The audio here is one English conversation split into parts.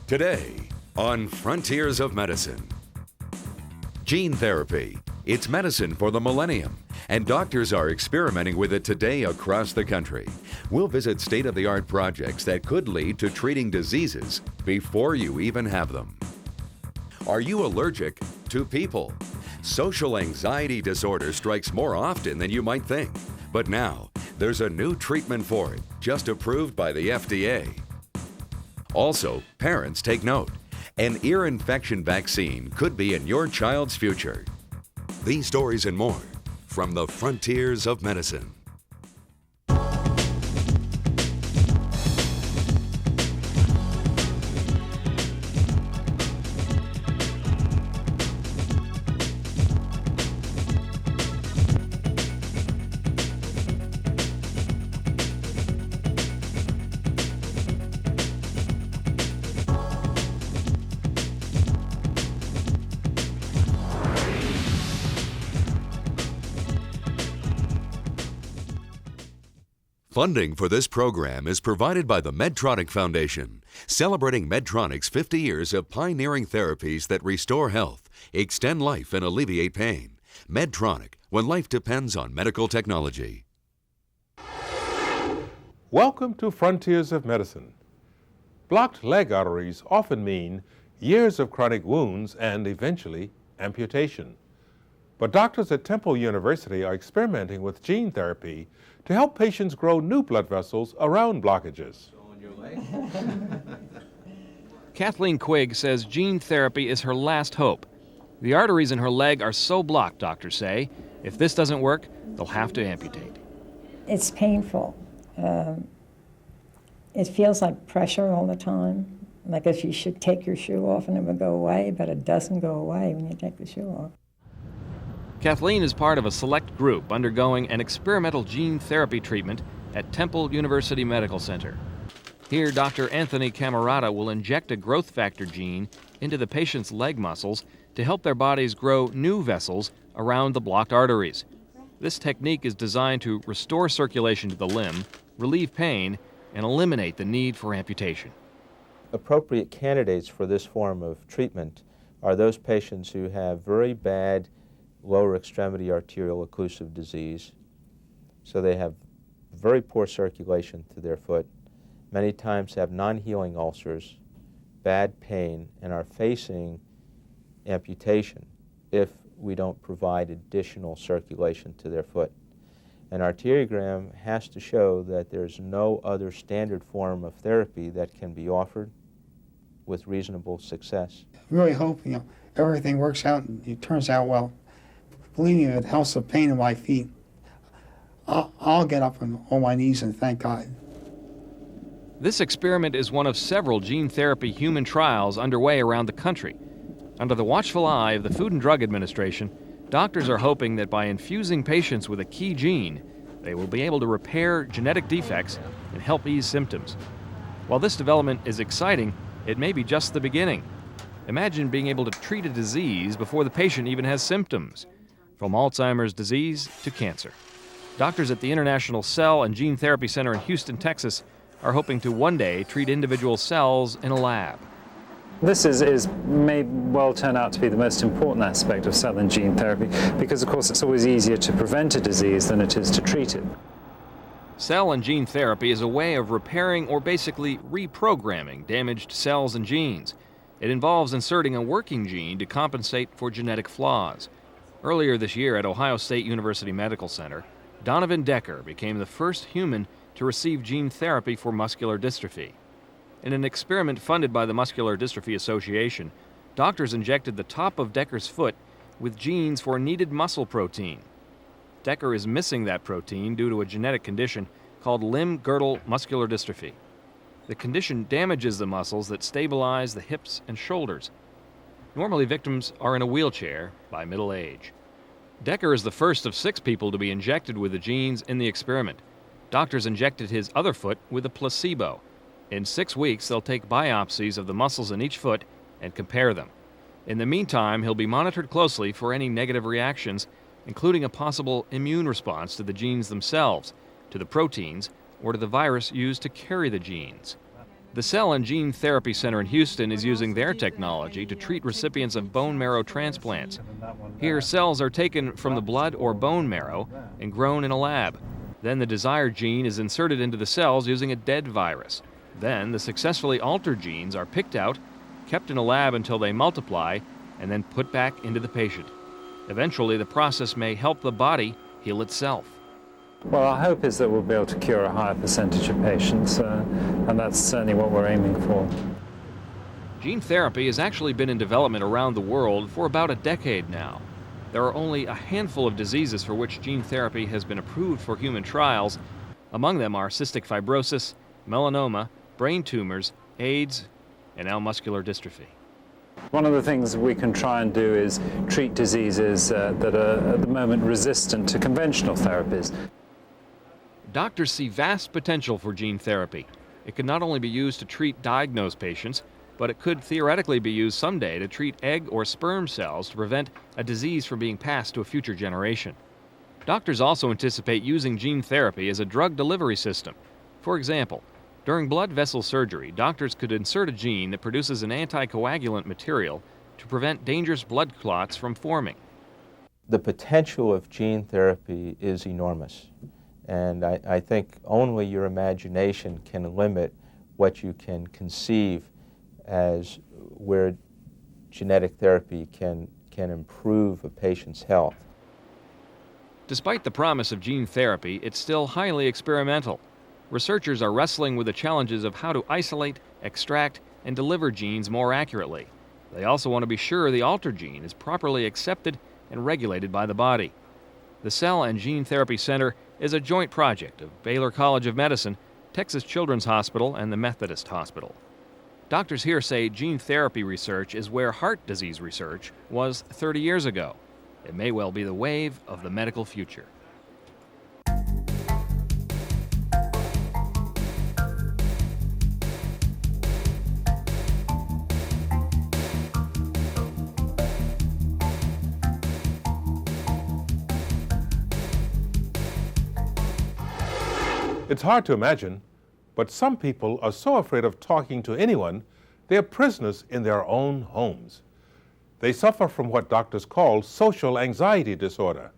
Today on Frontiers of Medicine. Gene therapy. It's medicine for the millennium, and doctors are experimenting with it today across the country. We'll visit state-of-the-art projects that could lead to treating diseases before you even have them. Are you allergic to people? Social anxiety disorder strikes more often than you might think, but now there's a new treatment for it, just approved by the FDA. Also, parents take note. An ear infection vaccine could be in your child's future. These stories and more from the Frontiers of Medicine. Funding for this program is provided by the Medtronic Foundation, celebrating Medtronic's 50 years of pioneering therapies that restore health, extend life, and alleviate pain. Medtronic, when life depends on medical technology. Welcome to Frontiers of Medicine. Blocked leg arteries often mean years of chronic wounds and eventually amputation. But doctors at Temple University are experimenting with gene therapy to help patients grow new blood vessels around blockages. Kathleen Quigg says gene therapy is her last hope. The arteries in her leg are so blocked, doctors say, if this doesn't work, they'll have to amputate. It's painful. It feels like pressure all the time, like if you should take your shoe off and it would go away, but it doesn't go away when you take the shoe off. Kathleen is part of a select group undergoing an experimental gene therapy treatment at Temple University Medical Center. Here, Dr. Anthony Camarata will inject a growth factor gene into the patient's leg muscles to help their bodies grow new vessels around the blocked arteries. This technique is designed to restore circulation to the limb, relieve pain, and eliminate the need for amputation. Appropriate candidates for this form of treatment are those patients who have very bad lower extremity arterial occlusive disease, so they have very poor circulation to their foot, many times have non-healing ulcers, bad pain, and are facing amputation if we don't provide additional circulation to their foot. An arteriogram has to show that there's no other standard form of therapy that can be offered with reasonable success. Really hope, everything works out and it turns out well. Believe me, if it helps the pain in my feet, I'll get up on my knees and thank God. This experiment is one of several gene therapy human trials underway around the country. Under the watchful eye of the Food and Drug Administration, doctors are hoping that by infusing patients with a key gene, they will be able to repair genetic defects and help ease symptoms. While this development is exciting, it may be just the beginning. Imagine being able to treat a disease before the patient even has symptoms. From Alzheimer's disease to cancer. Doctors at the International Cell and Gene Therapy Center in Houston, Texas, are hoping to one day treat individual cells in a lab. This may well turn out to be the most important aspect of cell and gene therapy because, of course, it's always easier to prevent a disease than it is to treat it. Cell and gene therapy is a way of repairing or basically reprogramming damaged cells and genes. It involves inserting a working gene to compensate for genetic flaws. Earlier this year at Ohio State University Medical Center, Donovan Decker became the first human to receive gene therapy for muscular dystrophy. In an experiment funded by the Muscular Dystrophy Association, doctors injected the top of Decker's foot with genes for needed muscle protein. Decker is missing that protein due to a genetic condition called limb-girdle muscular dystrophy. The condition damages the muscles that stabilize the hips and shoulders. Normally, victims are in a wheelchair by middle age. Decker is the first of 6 people to be injected with the genes in the experiment. Doctors injected his other foot with a placebo. In 6 weeks, they'll take biopsies of the muscles in each foot and compare them. In the meantime, he'll be monitored closely for any negative reactions, including a possible immune response to the genes themselves, to the proteins, or to the virus used to carry the genes. The Cell and Gene Therapy Center in Houston is using their technology to treat recipients of bone marrow transplants. Here, cells are taken from the blood or bone marrow and grown in a lab. Then the desired gene is inserted into the cells using a dead virus. Then the successfully altered genes are picked out, kept in a lab until they multiply, and then put back into the patient. Eventually, the process may help the body heal itself. Well, our hope is that we'll be able to cure a higher percentage of patients, and that's certainly what we're aiming for. Gene therapy has actually been in development around the world for about a decade now. There are only a handful of diseases for which gene therapy has been approved for human trials. Among them are cystic fibrosis, melanoma, brain tumors, AIDS, and now muscular dystrophy. One of the things we can try and do is treat diseases that are at the moment resistant to conventional therapies. Doctors see vast potential for gene therapy. It could not only be used to treat diagnosed patients, but it could theoretically be used someday to treat egg or sperm cells to prevent a disease from being passed to a future generation. Doctors also anticipate using gene therapy as a drug delivery system. For example, during blood vessel surgery, doctors could insert a gene that produces an anticoagulant material to prevent dangerous blood clots from forming. The potential of gene therapy is enormous, and I think only your imagination can limit what you can conceive as where genetic therapy can improve a patient's health. Despite the promise of gene therapy, it's still highly experimental. Researchers are wrestling with the challenges of how to isolate, extract, and deliver genes more accurately. They also want to be sure the altered gene is properly accepted and regulated by the body. The Cell and Gene Therapy Center is a joint project of Baylor College of Medicine, Texas Children's Hospital, and the Methodist Hospital. Doctors here say gene therapy research is where heart disease research was 30 years ago. It may well be the wave of the medical future. It's hard to imagine, but some people are so afraid of talking to anyone, they are prisoners in their own homes. They suffer from what doctors call social anxiety disorder.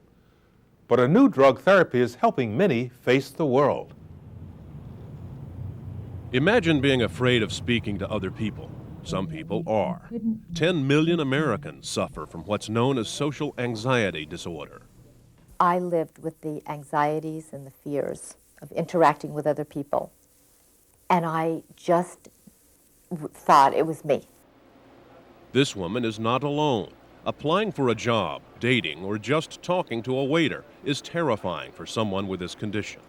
But a new drug therapy is helping many face the world. Imagine being afraid of speaking to other people. Some people are. 10 million Americans suffer from what's known as social anxiety disorder. I lived with the anxieties and the fears of interacting with other people, and I just thought it was me. This woman is not alone. Applying for a job, dating, or just talking to a waiter is terrifying for someone with this condition.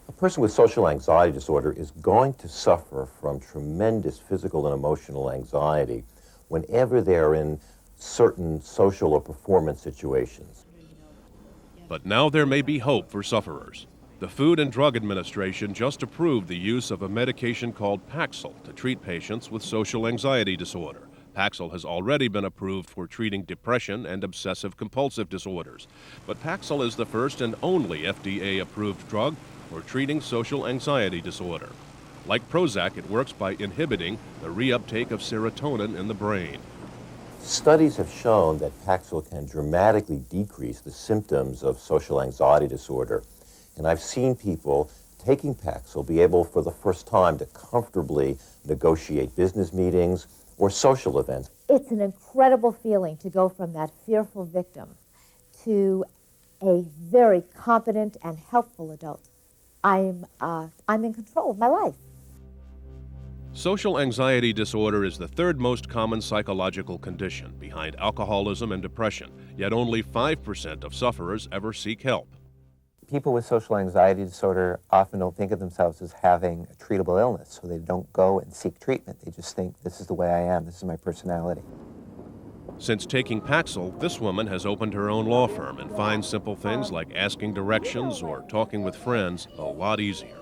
A person with social anxiety disorder is going to suffer from tremendous physical and emotional anxiety whenever they're in certain social or performance situations. But now there may be hope for sufferers. The Food and Drug Administration just approved the use of a medication called Paxil to treat patients with social anxiety disorder. Paxil has already been approved for treating depression and obsessive-compulsive disorders. But Paxil is the first and only FDA-approved drug for treating social anxiety disorder. Like Prozac, it works by inhibiting the reuptake of serotonin in the brain. Studies have shown that Paxil can dramatically decrease the symptoms of social anxiety disorder. And I've seen people taking Paxil be able for the first time to comfortably negotiate business meetings or social events. It's an incredible feeling to go from that fearful victim to a very competent and helpful adult. I'm in control of my life. Social anxiety disorder is the third most common psychological condition behind alcoholism and depression, yet only 5% of sufferers ever seek help. People with social anxiety disorder often don't think of themselves as having a treatable illness, so they don't go and seek treatment. They just think, this is the way I am, this is my personality. Since taking Paxil, this woman has opened her own law firm and finds simple things like asking directions or talking with friends a lot easier.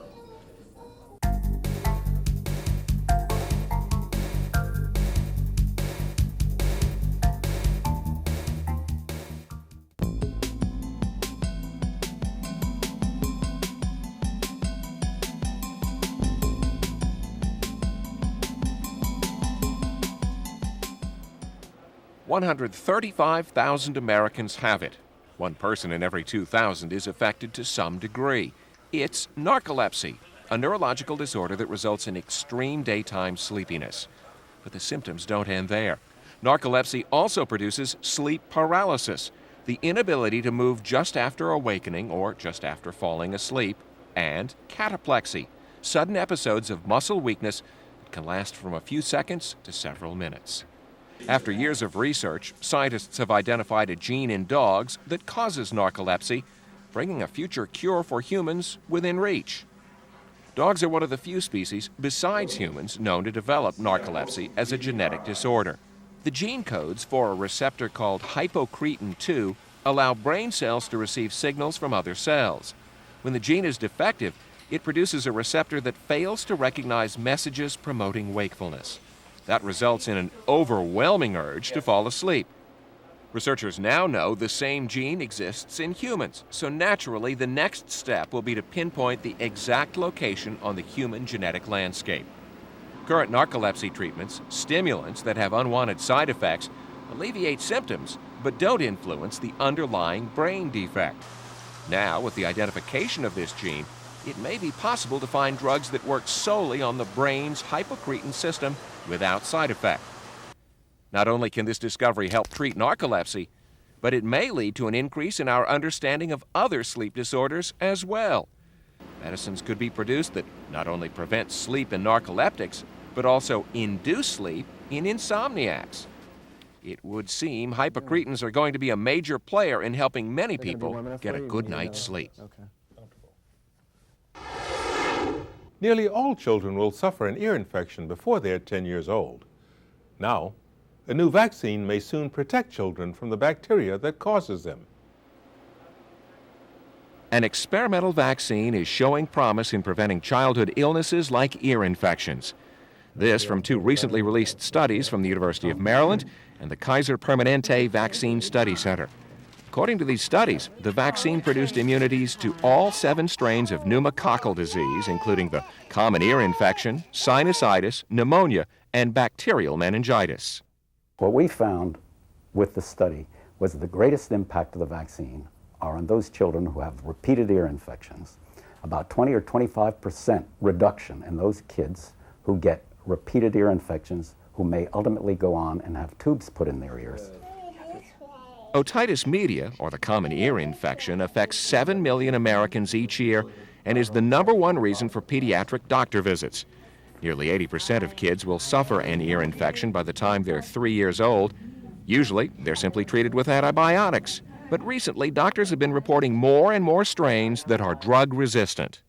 135,000 Americans have it. One person in every 2,000 is affected to some degree. It's narcolepsy, a neurological disorder that results in extreme daytime sleepiness. But the symptoms don't end there. Narcolepsy also produces sleep paralysis, the inability to move just after awakening or just after falling asleep, and cataplexy, sudden episodes of muscle weakness that can last from a few seconds to several minutes. After years of research, scientists have identified a gene in dogs that causes narcolepsy, bringing a future cure for humans within reach. Dogs are one of the few species, besides humans, known to develop narcolepsy as a genetic disorder. The gene codes for a receptor called hypocretin 2 allow brain cells to receive signals from other cells. When the gene is defective, it produces a receptor that fails to recognize messages promoting wakefulness. That results in an overwhelming urge to fall asleep. Researchers now know the same gene exists in humans, so naturally the next step will be to pinpoint the exact location on the human genetic landscape. Current narcolepsy treatments, stimulants that have unwanted side effects, alleviate symptoms but don't influence the underlying brain defect. Now, with the identification of this gene, it may be possible to find drugs that work solely on the brain's hypocretin system without side effect. Not only can this discovery help treat narcolepsy, but it may lead to an increase in our understanding of other sleep disorders as well. Medicines could be produced that not only prevent sleep in narcoleptics, but also induce sleep in insomniacs. It would seem hypocretins are going to be a major player in helping many people get a good night's sleep. Nearly all children will suffer an ear infection before they are 10 years old. Now, a new vaccine may soon protect children from the bacteria that causes them. An experimental vaccine is showing promise in preventing childhood illnesses like ear infections. This from two recently released studies from the University of Maryland and the Kaiser Permanente Vaccine Study Center. According to these studies, the vaccine produced immunities to all 7 strains of pneumococcal disease, including the common ear infection, sinusitis, pneumonia, and bacterial meningitis. What we found with the study was that the greatest impact of the vaccine are on those children who have repeated ear infections. About 20 or 25% reduction in those kids who get repeated ear infections who may ultimately go on and have tubes put in their ears. Otitis media, or the common ear infection, affects 7 million Americans each year and is the #1 reason for pediatric doctor visits. Nearly 80% of kids will suffer an ear infection by the time they're 3 years old. Usually, they're simply treated with antibiotics. But recently, doctors have been reporting more and more strains that are drug-resistant.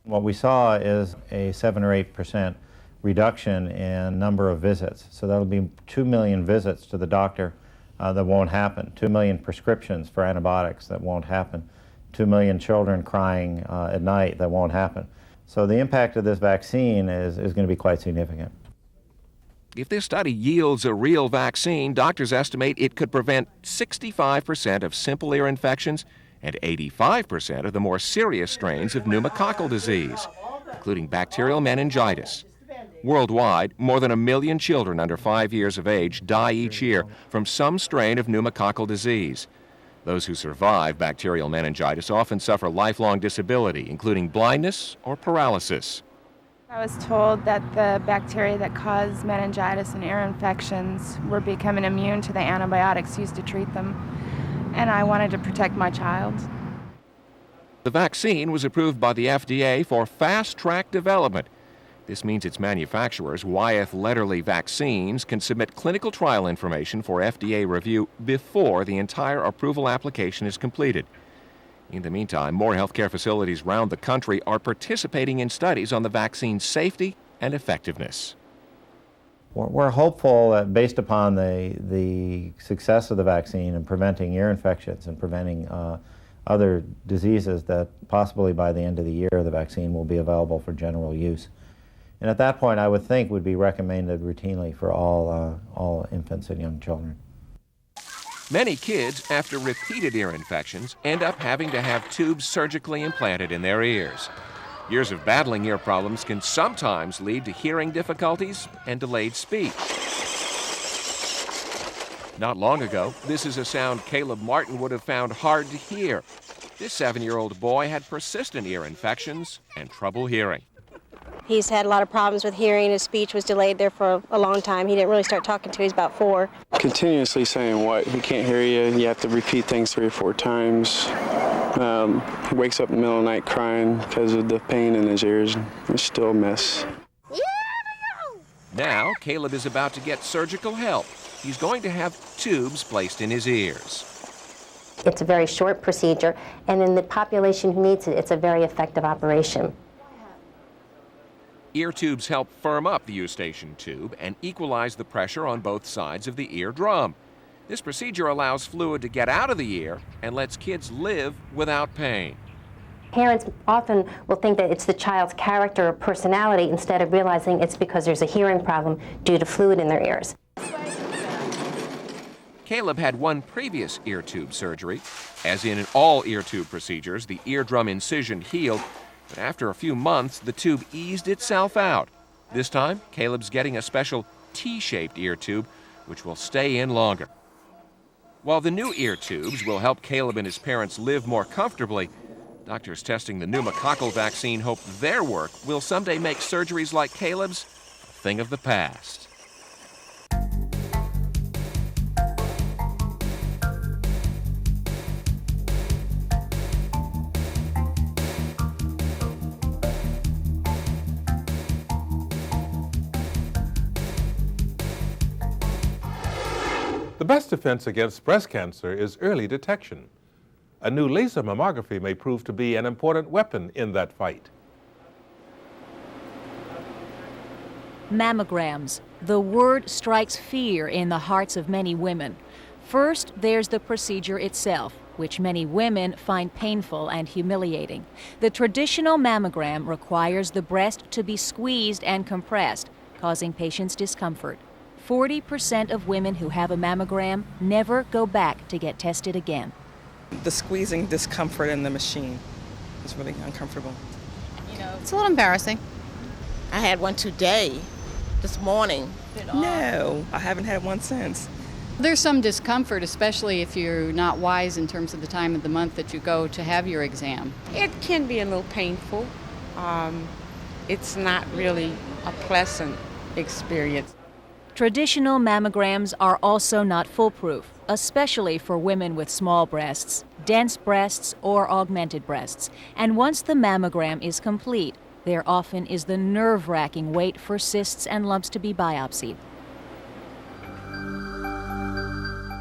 What we saw is a 7 or 8% reduction in number of visits. So that'll be 2 million visits to the doctor that won't happen, 2 million prescriptions for antibiotics that won't happen, 2 million children crying at night that won't happen. So the impact of this vaccine is going to be quite significant. If this study yields a real vaccine, doctors estimate it could prevent 65% of simple ear infections and 85% of the more serious strains of pneumococcal disease, including bacterial meningitis. Worldwide, more than 1 million children under 5 years of age die each year from some strain of pneumococcal disease. Those who survive bacterial meningitis often suffer lifelong disability, including blindness or paralysis. I was told that the bacteria that cause meningitis and ear infections were becoming immune to the antibiotics used to treat them, and I wanted to protect my child. The vaccine was approved by the FDA for fast-track development. This means its manufacturers, Wyeth Letterly Vaccines, can submit clinical trial information for FDA review before the entire approval application is completed. In the meantime, more healthcare facilities around the country are participating in studies on the vaccine's safety and effectiveness. We're hopeful that based upon the success of the vaccine in preventing ear infections and preventing other diseases, that possibly by the end of the year the vaccine will be available for general use. And at that point, I would think would be recommended routinely for all infants and young children. Many kids, after repeated ear infections, end up having to have tubes surgically implanted in their ears. Years of battling ear problems can sometimes lead to hearing difficulties and delayed speech. Not long ago, this is a sound Caleb Martin would have found hard to hear. This 7-year-old boy had persistent ear infections and trouble hearing. He's had a lot of problems with hearing. His speech was delayed there for a long time. He didn't really start talking until he was about 4. Continuously saying what? He can't hear you. You have to repeat things 3 or 4 times. He wakes up in the middle of the night crying because of the pain in his ears. It's still a mess. Now, Caleb is about to get surgical help. He's going to have tubes placed in his ears. It's a very short procedure, and in the population who needs it, it's a very effective operation. Ear tubes help firm up the eustachian tube and equalize the pressure on both sides of the eardrum. This procedure allows fluid to get out of the ear and lets kids live without pain. Parents often will think that it's the child's character or personality instead of realizing it's because there's a hearing problem due to fluid in their ears. Caleb had one previous ear tube surgery. As in all ear tube procedures, the eardrum incision healed, but after a few months, the tube eased itself out. This time, Caleb's getting a special T-shaped ear tube, which will stay in longer. While the new ear tubes will help Caleb and his parents live more comfortably, doctors testing the pneumococcal vaccine hope their work will someday make surgeries like Caleb's a thing of the past. The best defense against breast cancer is early detection. A new laser mammography may prove to be an important weapon in that fight. Mammograms. The word strikes fear in the hearts of many women. First, there's the procedure itself, which many women find painful and humiliating. The traditional mammogram requires the breast to be squeezed and compressed, causing patients discomfort. 40% of women who have a mammogram never go back to get tested again. The squeezing discomfort in the machine is really uncomfortable. It's a little embarrassing. I had one today, this morning. No, I haven't had one since. There's some discomfort, especially if you're not wise in terms of the time of the month that you go to have your exam. It can be a little painful. It's not really a pleasant experience. Traditional mammograms are also not foolproof, especially for women with small breasts, dense breasts, or augmented breasts. And once the mammogram is complete, there often is the nerve-wracking wait for cysts and lumps to be biopsied.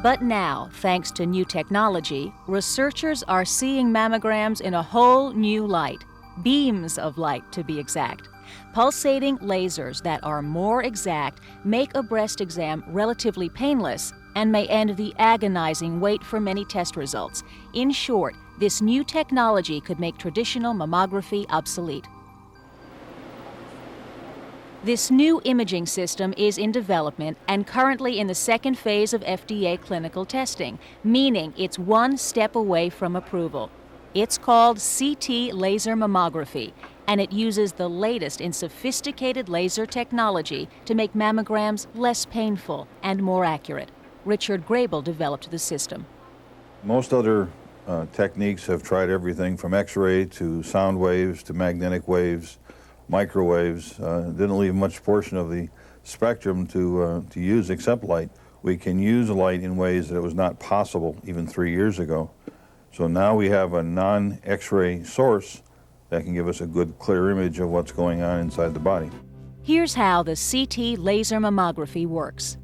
But now, thanks to new technology, researchers are seeing mammograms in a whole new light, beams of light to be exact. Pulsating lasers that are more exact make a breast exam relatively painless and may end the agonizing wait for many test results. In short, this new technology could make traditional mammography obsolete. This new imaging system is in development and currently in the second phase of FDA clinical testing, meaning it's one step away from approval. It's called CT laser mammography, and it uses the latest in sophisticated laser technology to make mammograms less painful and more accurate. Richard Grable developed the system. Most other techniques have tried everything from X-ray to sound waves to magnetic waves, microwaves. Didn't leave much portion of the spectrum to use except light. We can use light in ways that it was not possible even 3 years ago. So now we have a non-X-ray source that can give us a good, clear image of what's going on inside the body. Here's how the CT laser mammography works.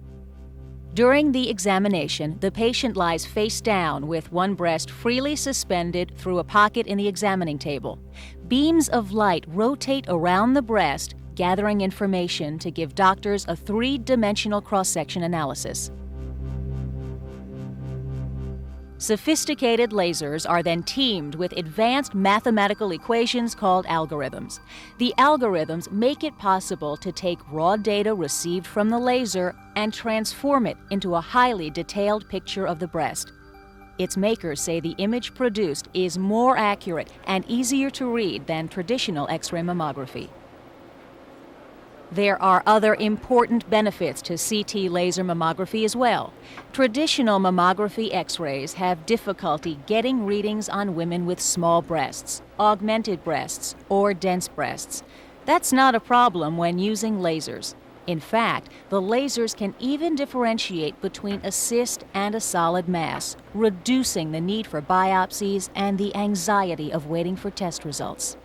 During the examination, the patient lies face down with one breast freely suspended through a pocket in the examining table. Beams of light rotate around the breast, gathering information to give doctors a three-dimensional cross-section analysis. Sophisticated lasers are then teamed with advanced mathematical equations called algorithms. The algorithms make it possible to take raw data received from the laser and transform it into a highly detailed picture of the breast. Its makers say the image produced is more accurate and easier to read than traditional X-ray mammography. There are other important benefits to CT laser mammography as well. Traditional mammography X-rays have difficulty getting readings on women with small breasts, augmented breasts, or dense breasts. That's not a problem when using lasers. In fact, the lasers can even differentiate between a cyst and a solid mass, reducing the need for biopsies and the anxiety of waiting for test results.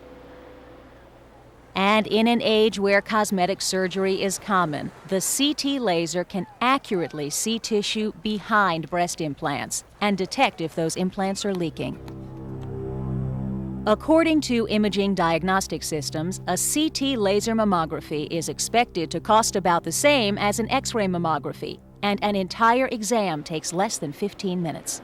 And in an age where cosmetic surgery is common, the CT laser can accurately see tissue behind breast implants and detect if those implants are leaking. According to Imaging Diagnostic Systems, a CT laser mammography is expected to cost about the same as an X-ray mammography, and an entire exam takes less than 15 minutes.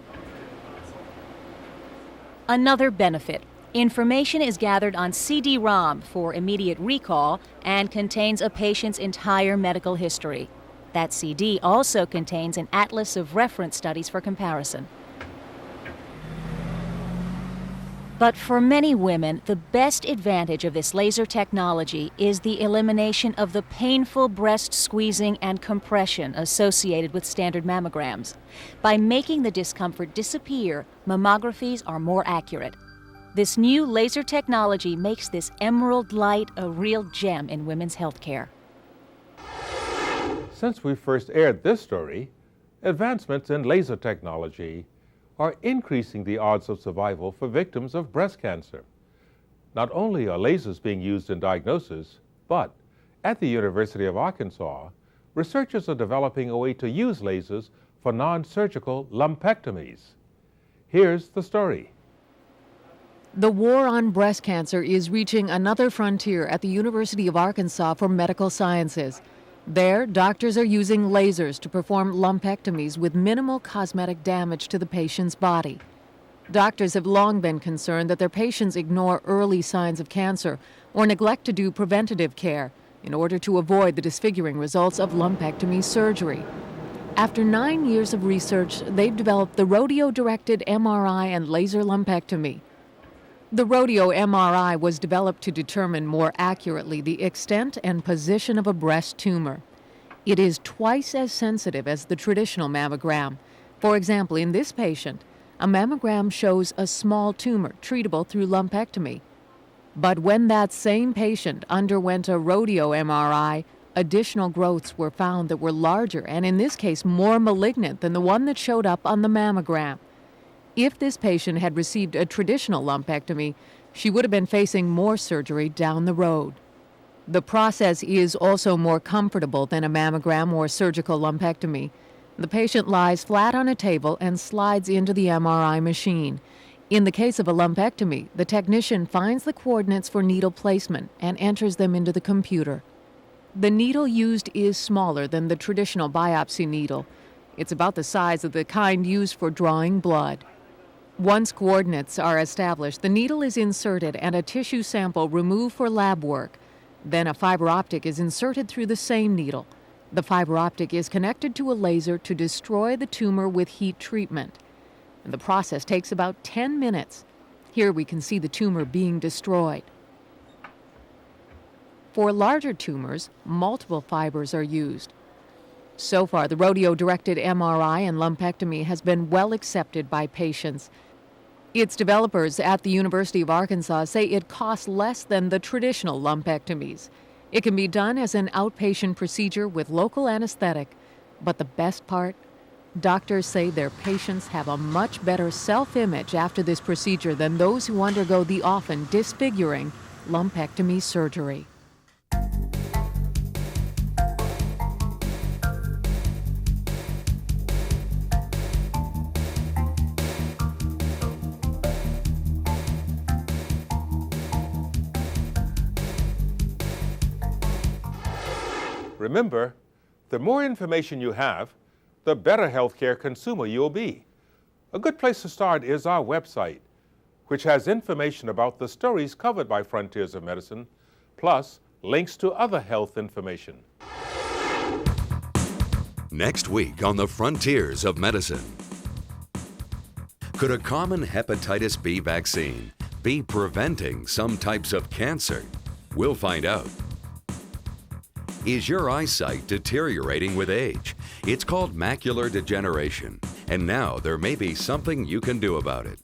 Another benefit: information is gathered on CD-ROM for immediate recall and contains a patient's entire medical history. That CD also contains an atlas of reference studies for comparison. But for many women, the best advantage of this laser technology is the elimination of the painful breast squeezing and compression associated with standard mammograms. By making the discomfort disappear, mammographies are more accurate. This new laser technology makes this emerald light a real gem in women's health care. Since we first aired this story, advancements in laser technology are increasing the odds of survival for victims of breast cancer. Not only are lasers being used in diagnosis, but at the University of Arkansas, researchers are developing a way to use lasers for non-surgical lumpectomies. Here's the story. The war on breast cancer is reaching another frontier at the University of Arkansas for Medical Sciences. There, doctors are using lasers to perform lumpectomies with minimal cosmetic damage to the patient's body. Doctors have long been concerned that their patients ignore early signs of cancer or neglect to do preventative care in order to avoid the disfiguring results of lumpectomy surgery. After 9 years of research, they've developed the rodeo-directed MRI and laser lumpectomy. The rodeo MRI was developed to determine more accurately the extent and position of a breast tumor. It is twice as sensitive as the traditional mammogram. For example, in this patient, a mammogram shows a small tumor treatable through lumpectomy. But when that same patient underwent a rodeo MRI, additional growths were found that were larger and in this case more malignant than the one that showed up on the mammogram. If this patient had received a traditional lumpectomy, she would have been facing more surgery down the road. The process is also more comfortable than a mammogram or surgical lumpectomy. The patient lies flat on a table and slides into the MRI machine. In the case of a lumpectomy, the technician finds the coordinates for needle placement and enters them into the computer. The needle used is smaller than the traditional biopsy needle. It's about the size of the kind used for drawing blood. Once coordinates are established, the needle is inserted and a tissue sample removed for lab work. Then a fiber optic is inserted through the same needle. The fiber optic is connected to a laser to destroy the tumor with heat treatment. And the process takes about 10 minutes. Here we can see the tumor being destroyed. For larger tumors, multiple fibers are used. So far, the rodeo-directed MRI and lumpectomy has been well accepted by patients. Its developers at the University of Arkansas say it costs less than the traditional lumpectomies. It can be done as an outpatient procedure with local anesthetic. But the best part? Doctors say their patients have a much better self-image after this procedure than those who undergo the often disfiguring lumpectomy surgery. Remember, the more information you have, the better healthcare consumer you'll be. A good place to start is our website, which has information about the stories covered by Frontiers of Medicine, plus links to other health information. Next week on the Frontiers of Medicine. Could a common hepatitis B vaccine be preventing some types of cancer? We'll find out. Is your eyesight deteriorating with age? It's called macular degeneration, and now there may be something you can do about it.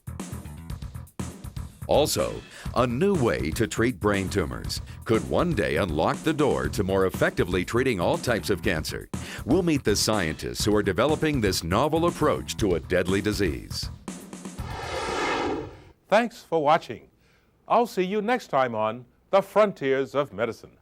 Also, a new way to treat brain tumors could one day unlock the door to more effectively treating all types of cancer. We'll meet the scientists who are developing this novel approach to a deadly disease. Thanks for watching. I'll see you next time on The Frontiers of Medicine.